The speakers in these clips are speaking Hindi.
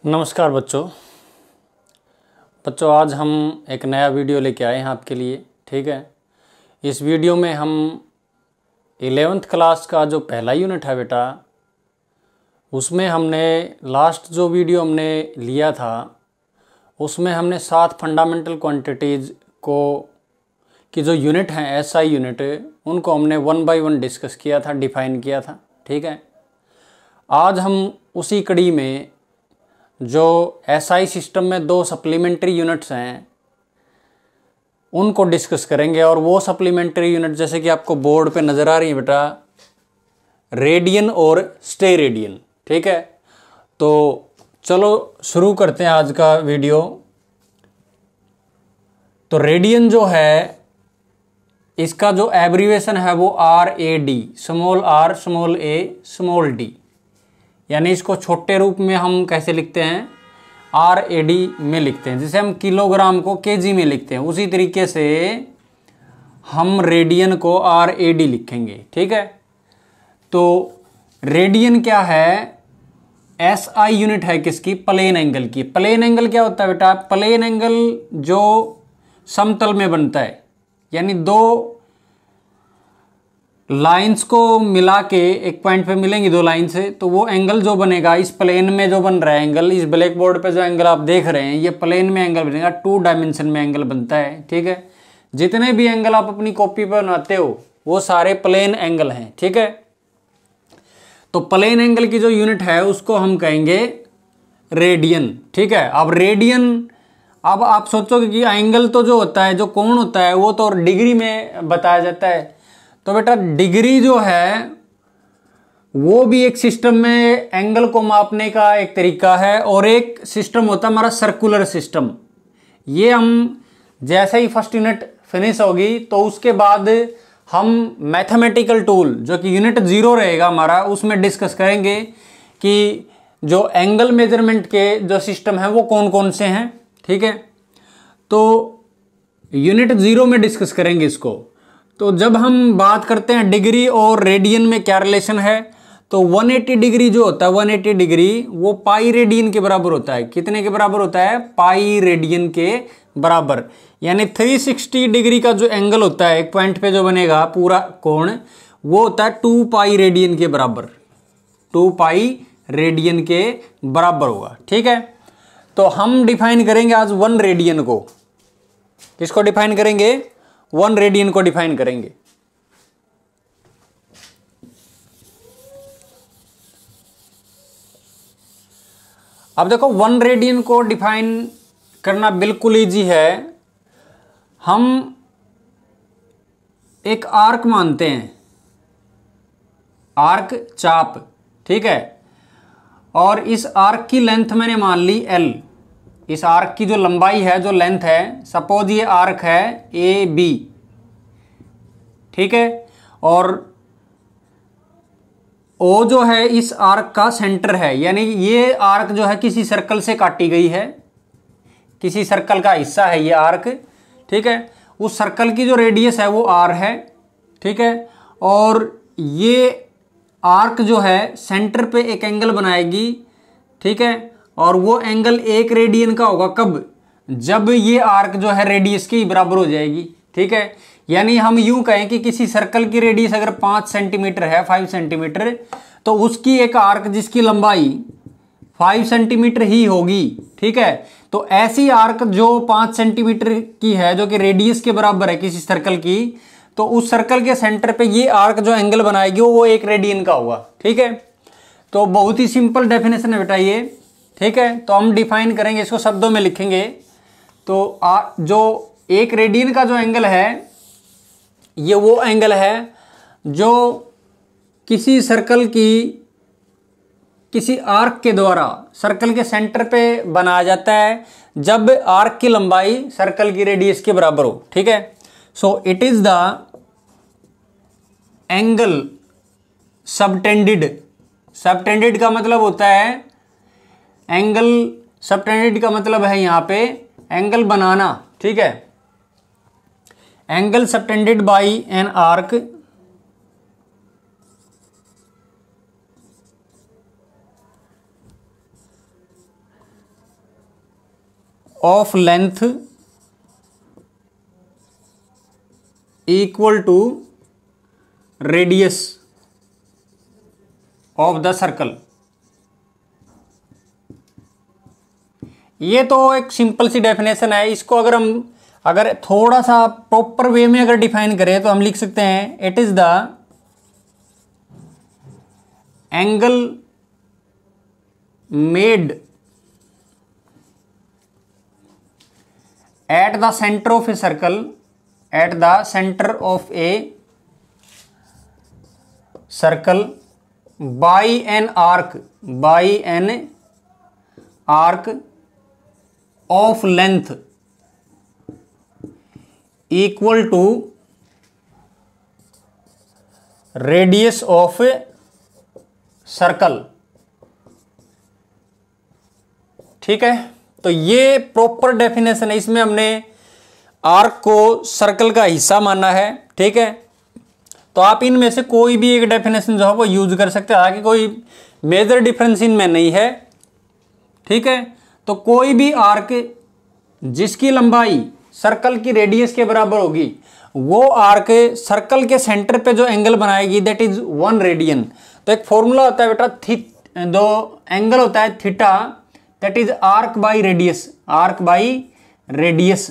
नमस्कार बच्चों आज हम एक नया वीडियो लेके आए हैं आपके लिए। ठीक है, इस वीडियो में हम 11th क्लास का जो पहला यूनिट है बेटा, उसमें हमने लास्ट जो वीडियो हमने लिया था उसमें हमने 7 फंडामेंटल क्वांटिटीज़ को की जो यूनिट हैं एसआई यूनिट, उनको हमने 1 बाय 1 डिस्कस किया था, डिफ़ाइन किया था। ठीक है, आज हम उसी कड़ी में जो एसआई सिस्टम में 2 सप्लीमेंट्री यूनिट्स हैं उनको डिस्कस करेंगे। और वो सप्लीमेंट्री यूनिट जैसे कि आपको बोर्ड पे नज़र आ रही है बेटा, रेडियन और स्टेरेडियन। ठीक है, तो चलो शुरू करते हैं आज का वीडियो। तो रेडियन जो है इसका जो एब्रीवेशन है वो RAD, small r small a small d, यानी इसको छोटे रूप में हम कैसे लिखते हैं, RAD में लिखते हैं। जैसे हम किलोग्राम को केजी में लिखते हैं उसी तरीके से हम रेडियन को RAD लिखेंगे। ठीक है, तो रेडियन क्या है, SI यूनिट है किसकी, प्लेन एंगल की। प्लेन एंगल क्या होता है बेटा, प्लेन एंगल जो समतल में बनता है, यानी 2 लाइंस को मिला के एक पॉइंट पे मिलेंगी 2 लाइन से, तो वो एंगल जो बनेगा इस प्लेन में जो बन रहा है एंगल, इस ब्लैक बोर्ड पे जो एंगल आप देख रहे हैं ये प्लेन में एंगल बनेगा, 2 डायमेंशन में एंगल बनता है। ठीक है, जितने भी एंगल आप अपनी कॉपी पर बनाते हो वो सारे प्लेन एंगल हैं। ठीक है, तो प्लेन एंगल की जो यूनिट है उसको हम कहेंगे रेडियन। ठीक है, अब रेडियन, अब आप सोचोगे कि एंगल तो जो होता है, जो कोण होता है वो तो डिग्री में बताया जाता है। तो बेटा डिग्री जो है वो भी एक सिस्टम में एंगल को मापने का एक तरीका है, और एक सिस्टम होता है हमारा सर्कुलर सिस्टम। ये हम जैसे ही फर्स्ट यूनिट फिनिश होगी तो उसके बाद हम मैथमेटिकल टूल जो कि यूनिट 0 रहेगा हमारा, उसमें डिस्कस करेंगे कि जो एंगल मेजरमेंट के जो सिस्टम है वो कौन कौन से हैं। ठीक है, तो यूनिट 0 में डिस्कस करेंगे इसको। तो जब हम बात करते हैं डिग्री और रेडियन में क्या रिलेशन है, तो 180 डिग्री जो होता है 180 डिग्री वो पाई रेडियन के बराबर होता है। कितने के बराबर होता है, पाई रेडियन के बराबर। यानी 360 डिग्री का जो एंगल होता है एक पॉइंट पे जो बनेगा पूरा कोण, वो होता है 2 पाई रेडियन के बराबर, 2 पाई रेडियन के बराबर होगा। ठीक है, तो हम डिफाइन करेंगे आज 1 रेडियन को। किसको डिफाइन करेंगे, 1 रेडियन को डिफाइन करेंगे। अब देखो 1 रेडियन को डिफाइन करना बिल्कुल इजी है। हम एक आर्क मानते हैं, आर्क चाप। ठीक है, और इस आर्क की लेंथ मैंने मान ली L। इस आर्क की जो लंबाई है, जो लेंथ है, सपोज ये आर्क है AB। ठीक है, और O जो है इस आर्क का सेंटर है, यानी ये आर्क जो है किसी सर्कल से काटी गई है, किसी सर्कल का हिस्सा है ये आर्क। ठीक है, उस सर्कल की जो रेडियस है वो R है। ठीक है, और ये आर्क जो है सेंटर पे एक एंगल बनाएगी। ठीक है, और वो एंगल 1 रेडियन का होगा कब, जब ये आर्क जो है रेडियस के बराबर हो जाएगी। ठीक है, यानी हम यूं कहें कि किसी सर्कल की रेडियस अगर 5 सेंटीमीटर है, 5 सेंटीमीटर, तो उसकी एक आर्क जिसकी लंबाई 5 सेंटीमीटर ही होगी। ठीक है, तो ऐसी आर्क जो 5 सेंटीमीटर की है, जो कि रेडियस के बराबर है किसी सर्कल की, तो उस सर्कल के सेंटर पे ये आर्क जो एंगल बनाएगी वो 1 रेडियन का होगा। ठीक है, तो बहुत ही सिंपल डेफिनेशन है बेटा ये। ठीक है, तो हम डिफाइन करेंगे, इसको शब्दों में लिखेंगे। तो जो 1 रेडियन का जो एंगल है ये वो एंगल है जो किसी सर्कल की, किसी आर्क के द्वारा सर्कल के सेंटर पे बनाया जाता है जब आर्क की लंबाई सर्कल की रेडियस के बराबर हो। ठीक है, so it is the angle subtended. Subtended का मतलब होता है एंगल, सबटेंडेड का मतलब है यहां पे एंगल बनाना। ठीक है, angle subtended by an arc of length equal to radius of the circle. ये तो एक सिंपल सी डेफिनेशन है। इसको अगर थोड़ा सा प्रॉपर वे में अगर डिफाइन करें तो हम लिख सकते हैं it is the angle made at the centre of a circle, at the centre of a circle by an arc of length equal to radius of circle. ठीक है, तो ये प्रॉपर डेफिनेशन है। इसमें हमने आर्क को सर्कल का हिस्सा माना है। ठीक है, तो आप इनमें से कोई भी एक डेफिनेशन जो है वो यूज कर सकते हैं, हालांकि कोई मेजर डिफरेंस इनमें नहीं है। ठीक है, तो कोई भी आर्क जिसकी लंबाई सर्कल की रेडियस के बराबर होगी वो आर्क सर्कल के सेंटर पे जो एंगल बनाएगी दैट इज 1 रेडियन। तो एक फॉर्मूला होता है बेटा, जो एंगल होता है theta that is arc by radius, arc by radius,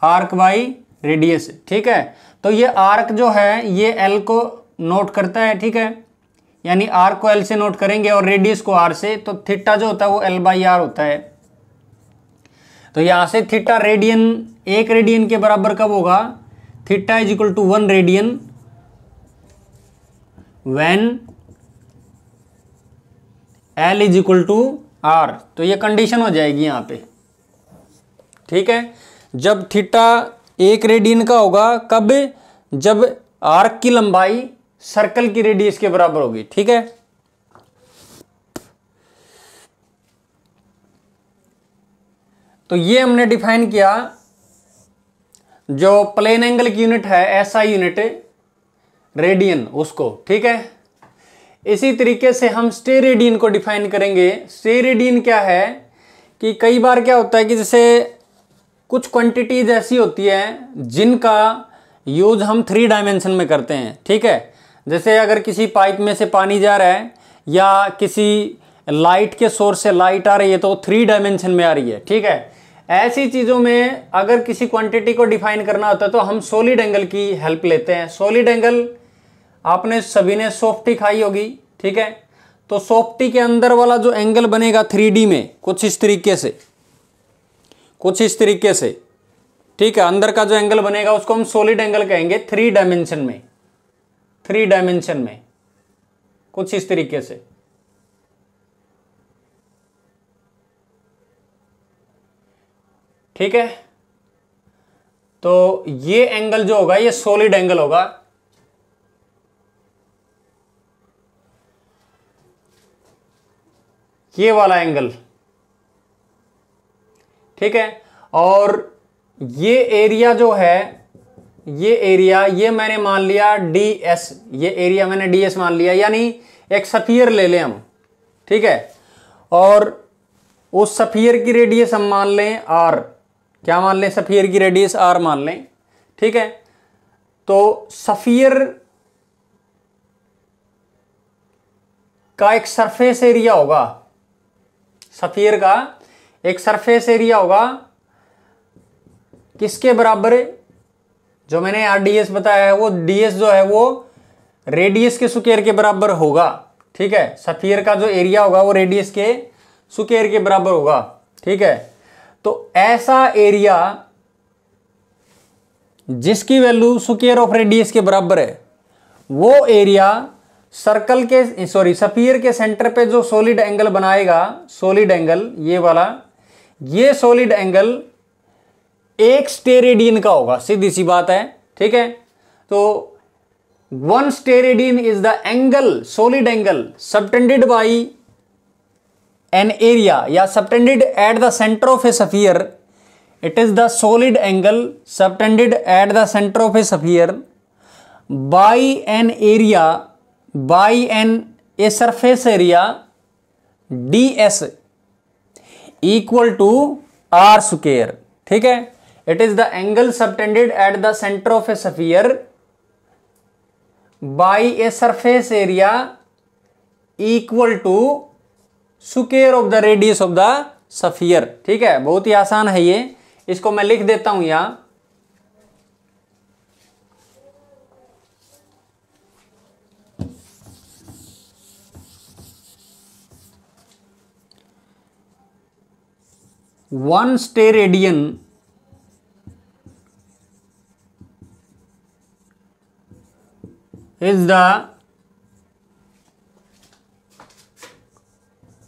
arc by radius. ठीक है, तो ये आर्क जो है ये एल को नोट करता है। ठीक है, यानी आर्क को एल से नोट करेंगे और रेडियस को आर से, तो थीटा जो होता है वो एल बाई आर होता है। तो यहां से थीटा रेडियन, 1 रेडियन के बराबर कब होगा? Theta is equal to 1 radian when l is equal to r. तो ये कंडीशन हो जाएगी यहां पे। ठीक है, जब थीटा 1 रेडियन का होगा कब? जब आर्क की लंबाई सर्कल की रेडियस के बराबर होगी। ठीक है, तो ये हमने डिफाइन किया जो प्लेन एंगल की यूनिट है, एसआई यूनिट रेडियन उसको। ठीक है, इसी तरीके से हम स्टेरेडियन को डिफाइन करेंगे। स्टेरेडियन क्या है कि कई बार क्या होता है कि जैसे कुछ क्वांटिटीज ऐसी होती हैं जिनका यूज हम 3 डायमेंशन में करते हैं। ठीक है, जैसे अगर किसी पाइप में से पानी जा रहा है या किसी लाइट के सोर्स से लाइट आ रही है तो 3 डायमेंशन में आ रही है। ठीक है, ऐसी चीज़ों में अगर किसी क्वांटिटी को डिफाइन करना होता है तो हम सॉलिड एंगल की हेल्प लेते हैं। सॉलिड एंगल आपने सभी ने सॉफ्टी खाई होगी। ठीक है, तो सॉफ्टी के अंदर वाला जो एंगल बनेगा 3D में कुछ इस तरीके से, कुछ इस तरीके से। ठीक है, अंदर का जो एंगल बनेगा उसको हम सॉलिड एंगल कहेंगे 3 डायमेंशन में, 3 डायमेंशन में कुछ इस तरीके से। ठीक है, तो ये एंगल जो होगा ये सॉलिड एंगल होगा। ये वाला एंगल। ठीक है, और ये एरिया जो है, ये एरिया ये मैंने मान लिया ds, ये एरिया मैंने ds मान लिया, यानी एक सफियर ले लें हम। ठीक है, और उस सफियर की रेडियस हम मान लें r। क्या मान लें? सफियर की रेडियस r मान लें। ठीक है, तो सफियर का एक सरफेस एरिया होगा, सफियर का एक सरफेस एरिया होगा किसके बराबर? जो मैंने ds बताया है वो ds जो है वो रेडियस के स्क्वायर के बराबर होगा। ठीक है, सफियर का जो एरिया होगा वो रेडियस के स्क्वायर के बराबर होगा। ठीक है, तो ऐसा एरिया जिसकी वैल्यू स्क्वायर ऑफ रेडियस के बराबर है वो एरिया सर्कल के सफियर के सेंटर पे जो सॉलिड एंगल बनाएगा, सॉलिड एंगल ये वाला, ये सॉलिड एंगल 1 स्टेरेडियन का होगा। सीधी सी बात है। ठीक है, तो 1 steradian is the angle, solid angle subtended by an area या subtended at the centre of a sphere. It is the solid angle subtended at the centre of a sphere by an area, by an a surface area ds। Equal to R square. ठीक है, it is the angle subtended at the centre of a sphere by a surface area equal to square of the radius of the sphere. ठीक है, बहुत ही आसान है ये, इसको मैं लिख देता हूं यहां। One steradian is the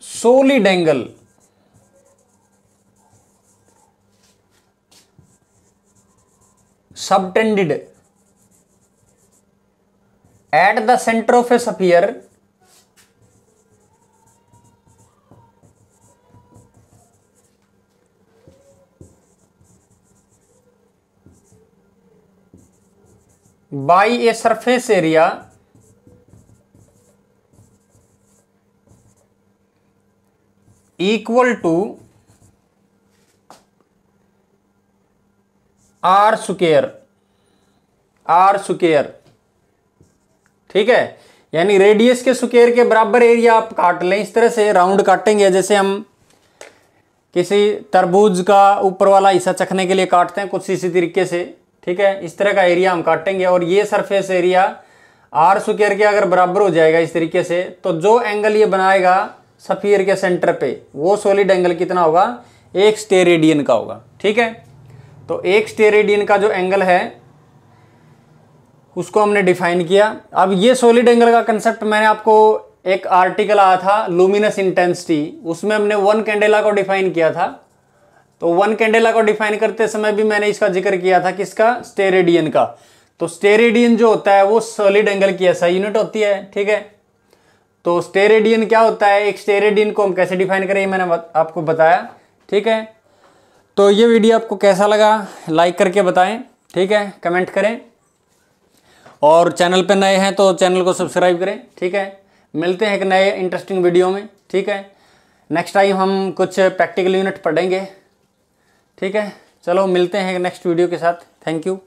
solid angle subtended at the center of a sphere by a surface area equal to r square. R square, ठीक है, यानी रेडियस के स्क्वायर के बराबर एरिया आप काट लें। इस तरह से राउंड काटेंगे जैसे हम किसी तरबूज का ऊपर वाला हिस्सा चखने के लिए काटते हैं, कुछ इसी तरीके से। ठीक है, इस तरह का एरिया हम काटेंगे और ये सरफेस एरिया आर स्क्वायर के अगर बराबर हो जाएगा इस तरीके से, तो जो एंगल ये बनाएगा स्फीयर के सेंटर पे, वो सॉलिड एंगल कितना होगा, 1 स्टेरेडियन का होगा। ठीक है, तो 1 स्टेरेडियन का जो एंगल है उसको हमने डिफाइन किया। अब ये सॉलिड एंगल का कंसेप्ट मैंने आपको एक आर्टिकल आया था लुमिनस इंटेंसिटी, उसमें हमने 1 कैंडेला को डिफाइन किया था। तो 1 कैंडेला को डिफाइन करते समय भी मैंने इसका जिक्र किया था, किसका, स्टेरेडियन का। तो स्टेरेडियन जो होता है वो सॉलिड एंगल की ऐसा यूनिट होती है। ठीक है, तो स्टेरेडियन क्या होता है, एक स्टेरेडियन को हम कैसे डिफाइन करें मैंने आपको बताया। ठीक है, तो ये वीडियो आपको कैसा लगा लाइक करके बताएं। ठीक है, कमेंट करें और चैनल पे नए हैं तो चैनल को सब्सक्राइब करें। ठीक है, मिलते हैं एक नए इंटरेस्टिंग वीडियो में। ठीक है, नेक्स्ट टाइम हम कुछ प्रैक्टिकल यूनिट पढ़ेंगे। ठीक है, चलो मिलते हैं नेक्स्ट वीडियो के साथ। Thank you.